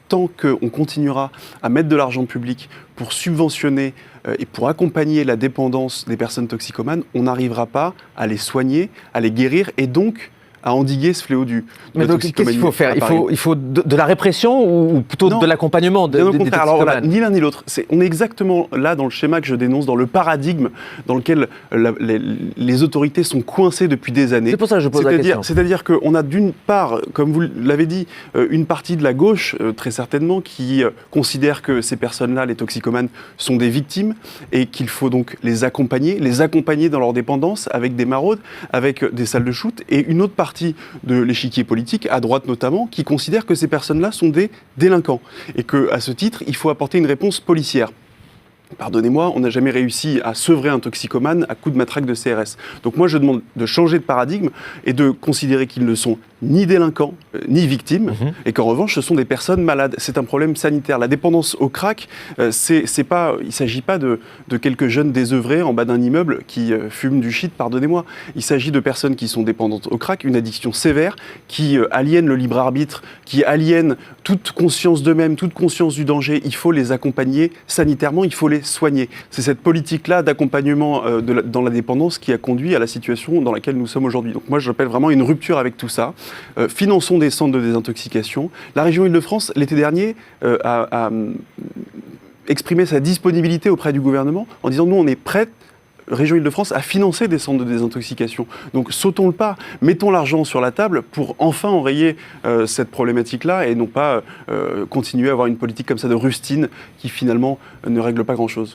tant qu'on continuera à mettre de l'argent public pour subventionner et pour accompagner la dépendance des personnes toxicomanes, on n'arrivera pas à les soigner, à les guérir et donc à endiguer ce fléau de Mais donc, qu'est-ce qu'il faut faire ? Il faut de la répression ou plutôt de l'accompagnement des toxicomanes ? Alors là, ni l'un ni l'autre. On est exactement là dans le schéma que je dénonce, dans le paradigme dans lequel les autorités sont coincées depuis des années. C'est pour ça que je pose la question. C'est-à-dire qu'on a d'une part, comme vous l'avez dit, une partie de la gauche, très certainement, qui considère que ces personnes-là, les toxicomanes, sont des victimes et qu'il faut donc les accompagner dans leur dépendance avec des maraudes, avec des salles de shoot, et une autre partie de l'échiquier politique, à droite notamment, qui considère que ces personnes-là sont des délinquants et qu'à ce titre, il faut apporter une réponse policière. Pardonnez-moi, on n'a jamais réussi à sevrer un toxicomane à coups de matraque de CRS. Donc moi, je demande de changer de paradigme et de considérer qu'ils ne sont ni délinquants, ni victimes, et qu'en revanche, ce sont des personnes malades. C'est un problème sanitaire. La dépendance au crack, il ne s'agit pas de quelques jeunes désœuvrés en bas d'un immeuble qui fument du shit, pardonnez-moi. Il s'agit de personnes qui sont dépendantes au crack, une addiction sévère, qui aliène le libre arbitre, qui aliène toute conscience d'eux-mêmes, toute conscience du danger. Il faut les accompagner sanitairement, il faut les soigner. C'est cette politique-là d'accompagnement dans la dépendance qui a conduit à la situation dans laquelle nous sommes aujourd'hui. Donc moi, j'appelle vraiment une rupture avec tout ça. Finançons des centres de désintoxication. La région Île-de-France, l'été dernier, a exprimé sa disponibilité auprès du gouvernement en disant « Nous, on est prêts, région Île-de-France, à financer des centres de désintoxication. » Donc sautons le pas, mettons l'argent sur la table pour enfin enrayer cette problématique-là et non pas continuer à avoir une politique comme ça de rustine qui finalement ne règle pas grand-chose.